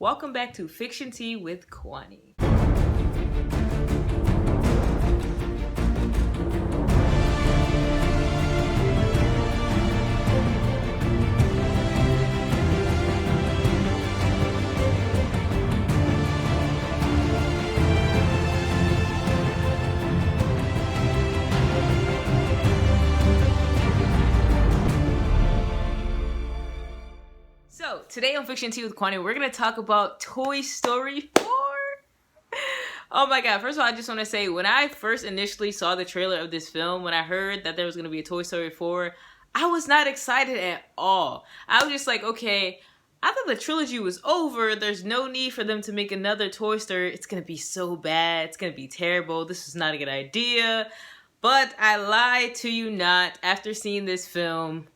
Welcome back to Fiction Tea with Kwani. So, today on Fiction Tea with Kwani, we're going to talk about Toy Story 4. Oh my god, first of all, I just want to say, when I first initially saw the trailer of this film, when I heard that there was going to be a Toy Story 4, I was not excited at all. I was just like, okay, I thought the trilogy was over. There's no need for them to make another Toy Story. It's going to be so bad. It's going to be terrible. This is not a good idea. But I lied to you not. After seeing this film,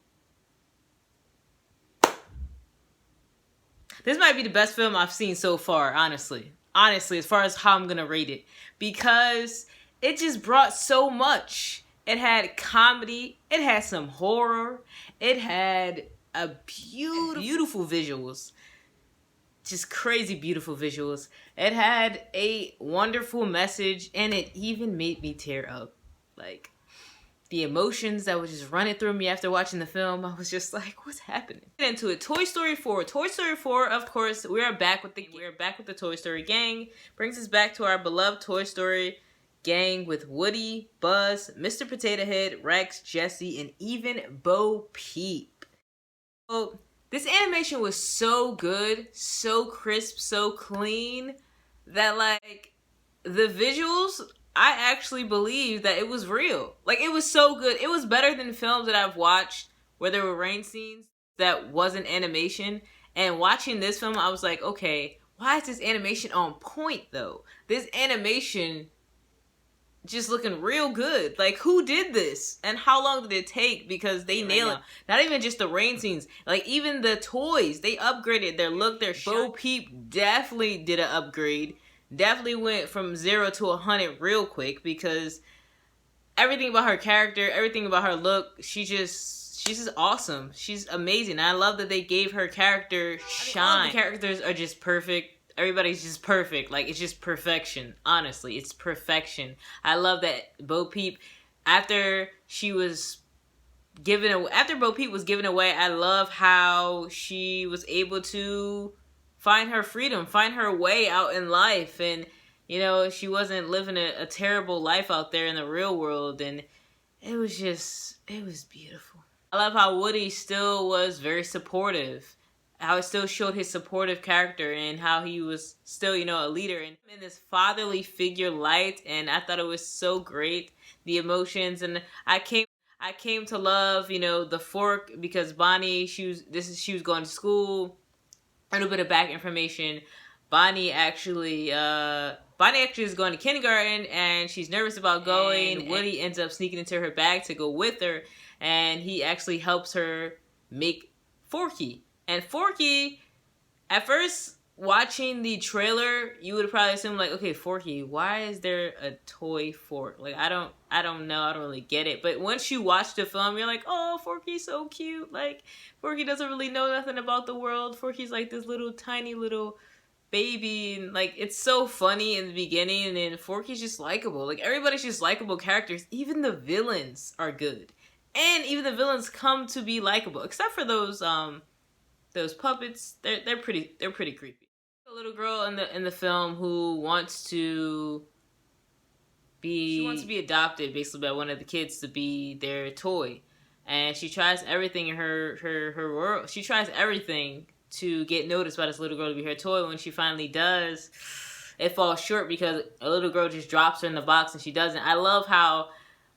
this might be the best film I've seen so far, honestly. Honestly, as far as how I'm going to rate it. Because it just brought so much. It had comedy. It had some horror. It had a beautiful visuals. Just crazy beautiful visuals. It had a wonderful message. And it even made me tear up. Like, the emotions that was just running through me after watching the film, I was just like, what's happening? Get into it. Toy Story 4. Toy Story 4, of course, we're back with the Toy Story gang. Brings us back to our beloved Toy Story gang with Woody, Buzz, Mr. Potato Head, Rex, Jessie, and even Bo Peep. So, this animation was so good, so crisp, so clean, that like, the visuals, I actually believe that it was real. Like, it was so good. It was better than films that I've watched where there were rain scenes that wasn't animation. And watching this film, I was like, okay, why is this animation on point, though? This animation just looking real good. Like, who did this? And how long did it take? Because they nailed it. Not even just the rain scenes. Like, even the toys. They upgraded their look, their Bo Peep definitely did an upgrade. Definitely went from 0 to 100 real quick, because everything about her character, everything about her look, she's just awesome. She's amazing. I love that they gave her character shine. All the characters are just perfect. Everybody's just perfect. Like, it's just perfection. Honestly, it's perfection. I love that Bo Peep, after Bo Peep was given away, I love how she was able to find her freedom, find her way out in life. And, you know, she wasn't living a terrible life out there in the real world. And it was beautiful. I love how Woody still was very supportive. How it still showed his supportive character, and how he was still, you know, a leader. And in this fatherly figure light, and I thought it was so great. The emotions, and I came to love, you know, the fork, because Bonnie, she was going to school. A little bit of back information. Bonnie actually is going to kindergarten, and she's nervous about going. And Woody ends up sneaking into her bag to go with her, and he actually helps her make Forky. And Forky, at first, watching the trailer, you would probably assume, like, okay, Forky, why is there a toy fork? Like, I don't know, I don't really get it. But once you watch the film, you're like, oh, Forky's so cute. Like, Forky doesn't really know nothing about the world. Forky's like this little tiny little baby, and like, it's so funny in the beginning, and then Forky's just likable. Like, everybody's just likable characters. Even the villains are good. And even the villains come to be likable, except for those puppets. They're pretty creepy. A little girl in the film who wants to be adopted, basically, by one of the kids to be their toy. And she tries everything in her world. She tries everything to get noticed by this little girl to be her toy. When she finally does, it falls short because a little girl just drops her in the box and she doesn't. I love how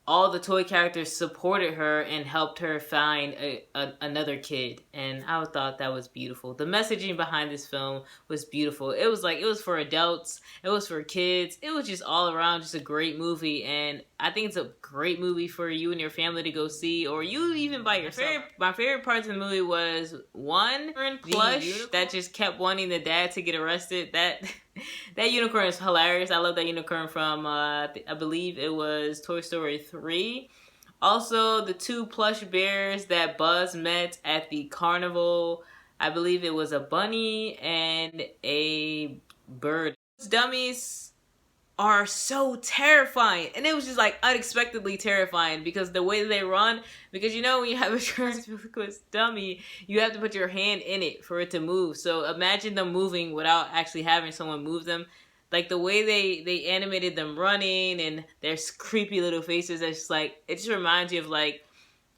all the toy characters supported her and helped her find another kid. And I thought that was beautiful. The messaging behind this film was beautiful. It was for adults. It was for kids. It was just all around just a great movie. And I think it's a great movie for you and your family to go see, or you even by yourself. My favorite parts of the movie was, one, Plush that just kept wanting the dad to get arrested. That unicorn is hilarious. I love that unicorn from, I believe it was Toy Story 3. Also, the two plush bears that Buzz met at the carnival. I believe it was a bunny and a bird. Those dummies are so terrifying, and it was just like unexpectedly terrifying because the way they run, because you know when you have a ventriloquist dummy, you have to put your hand in it for it to move. So imagine them moving without actually having someone move them. Like the way they animated them running and their creepy little faces, it's just like, it just reminds you of like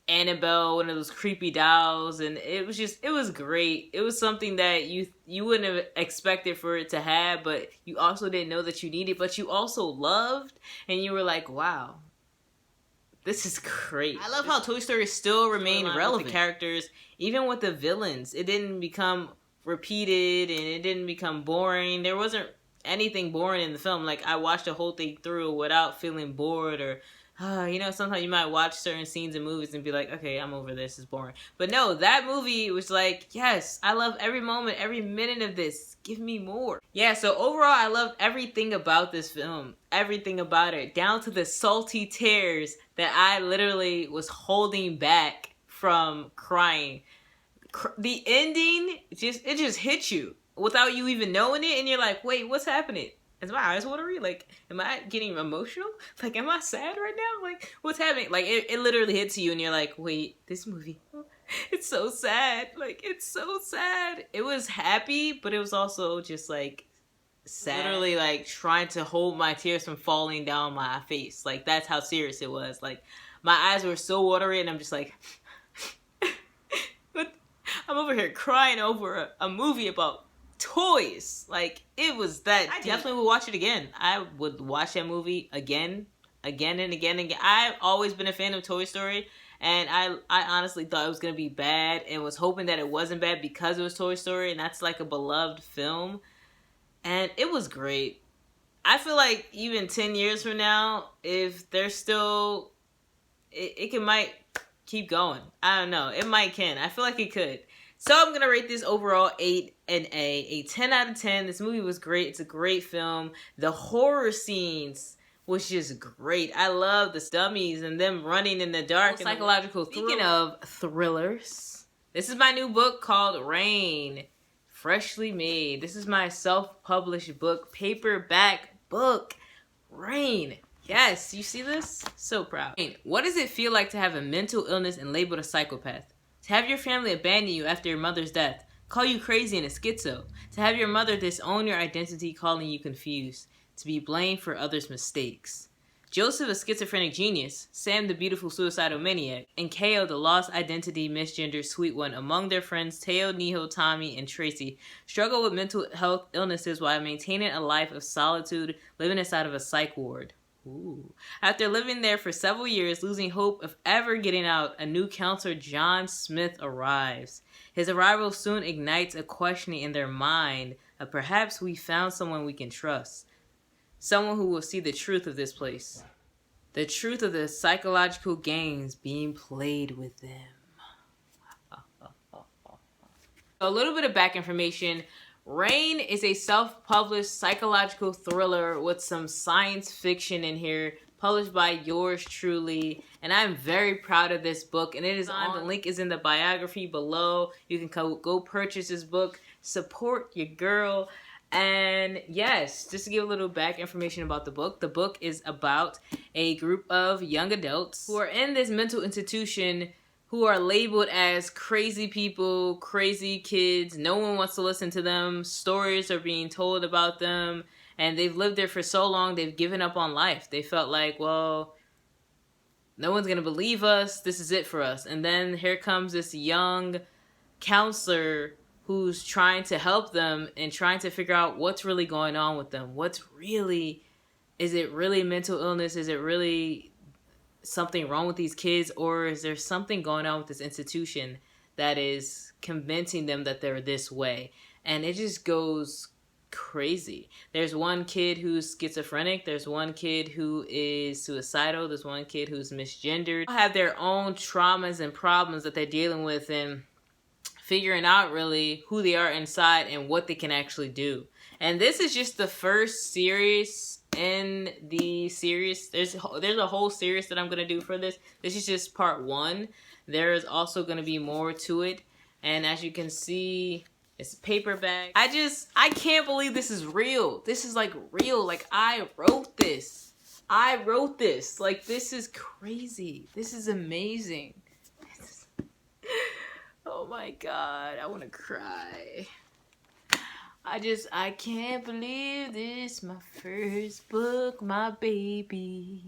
Annabelle, one of those creepy dolls, and it was great. It was something that you wouldn't have expected for it to have, but you also didn't know that you needed, but you also loved, and you were like, wow, this is great. I love how Toy Story still remained relevant with the characters, even with the villains. It didn't become repeated, and it didn't become boring. There wasn't anything boring in the film. Like, I watched the whole thing through without feeling bored or you know, sometimes you might watch certain scenes in movies and be like, okay, I'm over this, it's boring. But no, that movie was like, yes, I love every moment, every minute of this. Give me more. Yeah, so overall, I loved everything about this film. Everything about it. Down to the salty tears that I literally was holding back from crying. The ending, it just hit you without you even knowing it, and you're like, wait, what's happening? Is my eyes watery? Like, am I getting emotional? Like, am I sad right now? Like, what's happening? Like, it literally hits you and you're like, wait, this movie, it's so sad. Like, it's so sad. It was happy, but it was also just, like, sad. Literally, like, trying to hold my tears from falling down my face. Like, that's how serious it was. Like, my eyes were so watery and I'm just like, I'm over here crying over a movie about toys. Like, it was that I definitely would watch it again. I would watch that movie again and again and again. I've always been a fan of Toy Story, and I honestly thought it was gonna be bad and was hoping that it wasn't bad because it was Toy Story, and that's like a beloved film, and it was great. I feel like even 10 years from now, if there's still it might keep going. I don't know, it might can. I feel like it could. So I'm going to rate this overall 8 and a 10 out of 10. This movie was great. It's a great film. The horror scenes was just great. I love the dummies and them running in the dark. Psychological thriller. Speaking of thrillers, this is my new book called Rain, freshly made. This is my self-published book, paperback book, Rain. Yes, you see this? So proud. What does it feel like to have a mental illness and labeled a psychopath? To have your family abandon you after your mother's death, call you crazy and a schizo. To have your mother disown your identity, calling you confused. To be blamed for others' mistakes. Joseph, a schizophrenic genius, Sam, the beautiful suicidal maniac, and Ko, the lost identity misgendered sweet one, among their friends Teo, Neho, Tommy, and Tracy, struggle with mental health illnesses while maintaining a life of solitude, living inside of a psych ward. Ooh. After living there for several years, losing hope of ever getting out, a new counselor, John Smith, arrives. His arrival soon ignites a questioning in their mind of perhaps we found someone we can trust. Someone who will see the truth of this place. The truth of the psychological games being played with them. A little bit of back information. Rain is a self-published psychological thriller with some science fiction in here, published by yours truly, and I'm very proud of this book, and it is on. The link is in the biography below. You can go purchase this book, support your girl, and yes, just to give a little back information about the book is about a group of young adults who are in this mental institution who are labeled as crazy people, crazy kids. No one wants to listen to them. Stories are being told about them. And they've lived there for so long, they've given up on life. They felt like, well, no one's going to believe us. This is it for us. And then here comes this young counselor who's trying to help them and trying to figure out what's really going on with them. Is it really mental illness? Is it really something wrong with these kids, or is there something going on with this institution that is convincing them that they're this way? And it just goes crazy. There's one kid who's schizophrenic, there's one kid who is suicidal, there's one kid who's misgendered. They all have their own traumas and problems that they're dealing with, and figuring out really who they are inside and what they can actually do. And this is just the first series in the series. There's a whole series that I'm going to do for this. This is just part 1. There is also going to be more to it. And as you can see, it's a paperback. I can't believe this is real. This is like real. Like I wrote this. Like this is crazy. This is amazing. Oh my God, I want to cry. I can't believe this. My first book, my baby.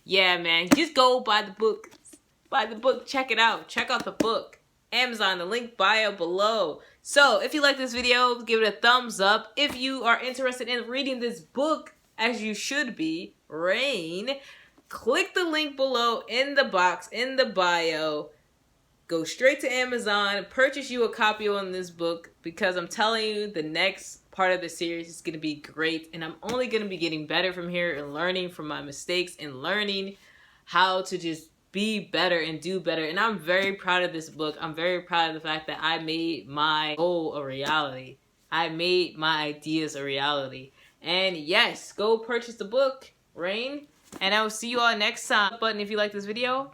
Yeah, man, just go buy the book. Buy the book, check it out. Check out the book. Amazon, the link bio below. So, if you like this video, give it a thumbs up. If you are interested in reading this book, as you should be, Rain, click the link below in the box, in the bio. Go straight to Amazon, purchase you a copy on this book, because I'm telling you, the next part of the series is going to be great, and I'm only going to be getting better from here and learning from my mistakes and learning how to just be better and do better. And I'm very proud of this book. I'm very proud of the fact that I made my goal a reality. I made my ideas a reality. And yes, go purchase the book, Rain, and I will see you all next time. Button if you like this video.